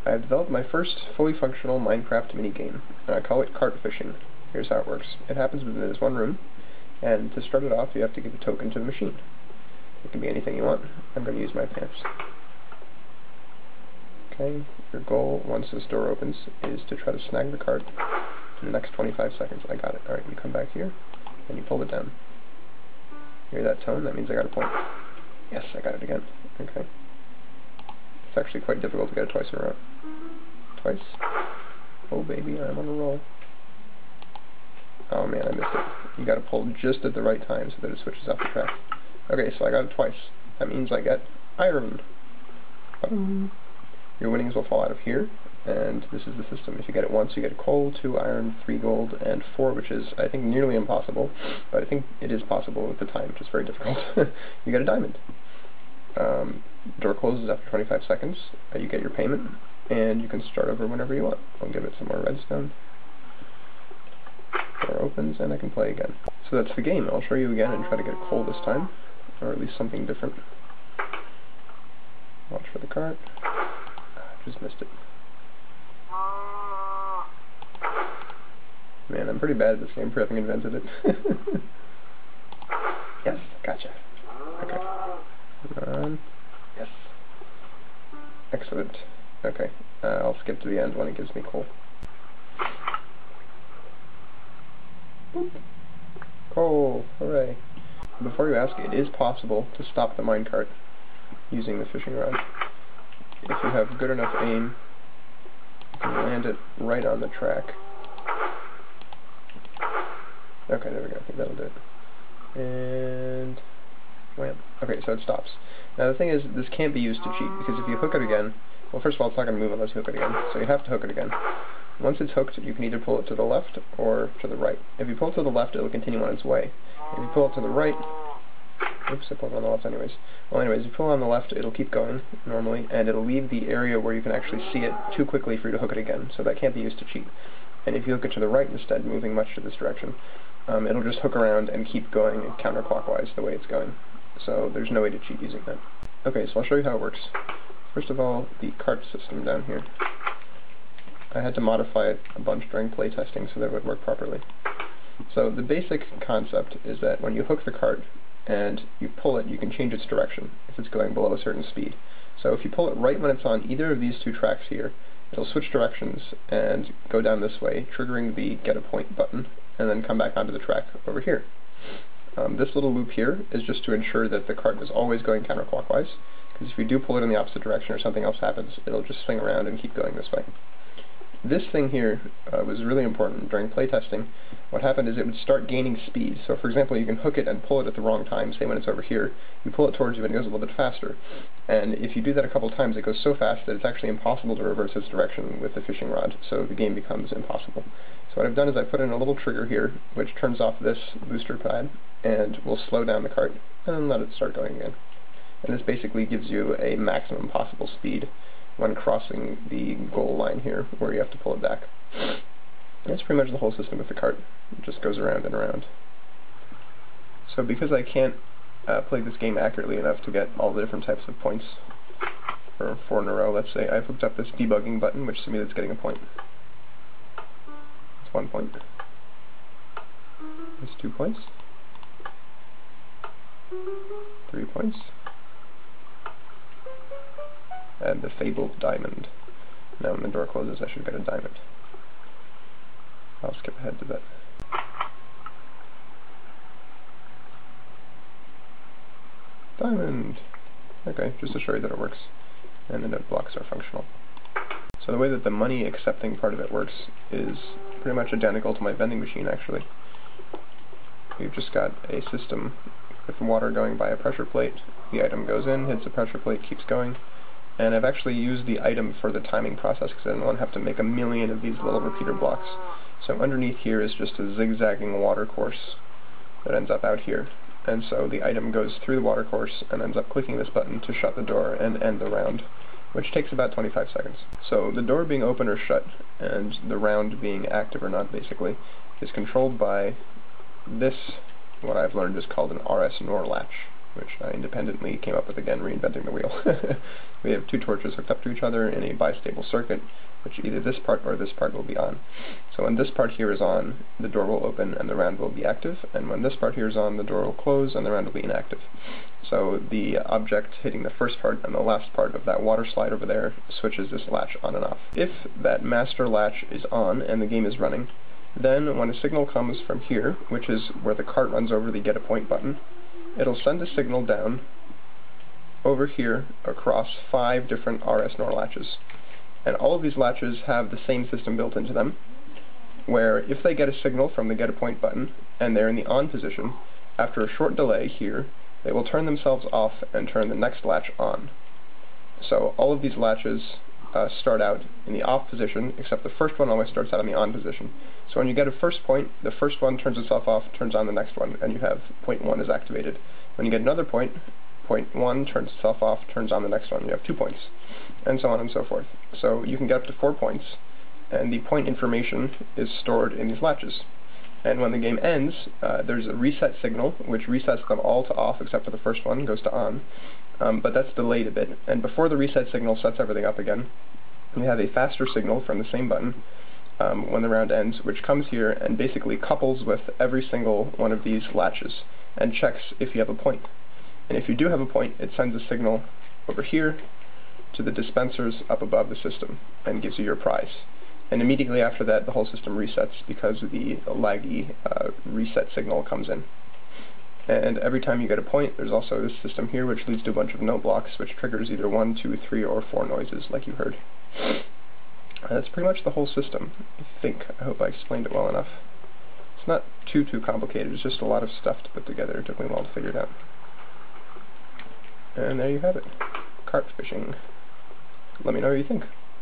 I have developed my first fully functional Minecraft minigame, and I call it cart fishing. Here's how it works. It happens within this one room, and to start it off, you have to give a token to the machine. It can be anything you want. I'm going to use my pants. Okay, your goal, once this door opens, is to try to snag the cart in the next 25 seconds. I got it. Alright, you come back here, and you pull it down. Hear that tone? That means I got a point. Yes, I got it again. Okay. It's actually quite difficult to get it twice in a row. Twice. Oh baby, I'm on a roll. Oh man, I missed it. You gotta pull just at the right time so that it switches off the track. Okay, so I got it twice. That means I get iron. Your winnings will fall out of here, and this is the system. If you get it once, you get coal, 2 iron, 3 gold, and 4, which is, I think, nearly impossible, but I think it is possible at the time, which is very difficult. You get a diamond. Door closes after 25 seconds, you get your payment, and you can start over whenever you want. I'll give it some more redstone. Door opens, and I can play again. So that's the game. I'll show you again and try to get coal this time, or at least something different. Watch for the cart. Just missed it. Man, I'm pretty bad at this game for having invented it. Yes, gotcha. Okay. Come on. Yes. Excellent. Okay, I'll skip to the end when it gives me coal. Boop. Coal! Hooray. Before you ask, it is possible to stop the minecart using the fishing rod. If you have good enough aim, you can land it right on the track. Okay, there we go. I think that'll do it. And wham. Okay, so it stops. Now the thing is, this can't be used to cheat, because if you hook it again, well, first of all, it's not going to move unless you hook it again, so you have to hook it again. Once it's hooked, you can either pull it to the left or to the right. If you pull it to the left, it'll continue on its way. If you pull it to the right, oops, I pulled it on the left anyways. Well, anyways, if you pull it on the left, it'll keep going, normally, and it'll leave the area where you can actually see it too quickly for you to hook it again, so that can't be used to cheat. And if you hook it to the right instead, moving much to this direction, it'll just hook around and keep going counterclockwise the way it's going. So there's no way to cheat using that. Okay, so I'll show you how it works. First of all, the cart system down here. I had to modify it a bunch during playtesting so that it would work properly. So the basic concept is that when you hook the cart and you pull it, you can change its direction if it's going below a certain speed. So if you pull it right when it's on either of these two tracks here, it'll switch directions and go down this way, triggering the get a point button, and then come back onto the track over here. This little loop here is just to ensure that the cart is always going counterclockwise, because if you do pull it in the opposite direction or something else happens, it'll just swing around and keep going this way. This thing here was really important during playtesting. What happened is it would start gaining speed. So for example, you can hook it and pull it at the wrong time, say when it's over here. You pull it towards you and it goes a little bit faster. And if you do that a couple times, it goes so fast that it's actually impossible to reverse its direction with the fishing rod, so the game becomes impossible. So what I've done is I put in a little trigger here, which turns off this booster pad, and will slow down the cart, and then let it start going again. And this basically gives you a maximum possible speed when crossing the goal line here, where you have to pull it back. That's pretty much the whole system with the cart. It just goes around and around. So because I can't play this game accurately enough to get all the different types of points for 4 in a row, let's say I've hooked up this debugging button, which simulates getting a point. It's 1 point. It's 2 points. 3 points. And the fabled diamond. Now when the door closes, I should get a diamond. I'll skip ahead to that. Diamond! Okay, just to show you that it works. And the note blocks are functional. So the way that the money accepting part of it works is pretty much identical to my vending machine, actually. We've just got a system with water going by a pressure plate. The item goes in, hits the pressure plate, keeps going. And I've actually used the item for the timing process because I didn't want to have to make a million of these little repeater blocks. So underneath here is just a zigzagging water course that ends up out here. And so the item goes through the water course and ends up clicking this button to shut the door and end the round, which takes about 25 seconds. So the door being open or shut, and the round being active or not, basically, is controlled by this, what I've learned is called an RS NOR latch. which I independently came up with again, reinventing the wheel. We have two torches hooked up to each other in a bistable circuit, which either this part or this part will be on. So when this part here is on, the door will open and the round will be active, and when this part here is on, the door will close and the round will be inactive. So the object hitting the first part and the last part of that water slide over there switches this latch on and off. If that master latch is on and the game is running, then when a signal comes from here, which is where the cart runs over the get a point button, it'll send a signal down over here across 5 different RS NOR latches. And all of these latches have the same system built into them, where if they get a signal from the get a point button and they're in the on position, after a short delay here, they will turn themselves off and turn the next latch on. So all of these latches start out in the off position, except the first one always starts out in the on position. So when you get a first point, the first one turns itself off, turns on the next one, and you have point 1 is activated. When you get another point, point 1 turns itself off, turns on the next one, you have 2 points, and so on and so forth. So you can get up to 4 points, and the point information is stored in these latches. And when the game ends, there's a reset signal, which resets them all to off except for the first one, goes to on. But that's delayed a bit, and before the reset signal sets everything up again, we have a faster signal from the same button when the round ends, which comes here and basically couples with every single one of these latches and checks if you have a point. And if you do have a point, it sends a signal over here to the dispensers up above the system and gives you your prize. And immediately after that, the whole system resets because the laggy reset signal comes in. And every time you get a point, there's also this system here which leads to a bunch of note blocks which triggers either 1, 2, 3, or 4 noises like you heard. That's pretty much the whole system, I think. I hope I explained it well enough. It's not too complicated, it's just a lot of stuff to put together. It took me a while to figure it out. And there you have it. Cart fishing. Let me know what you think.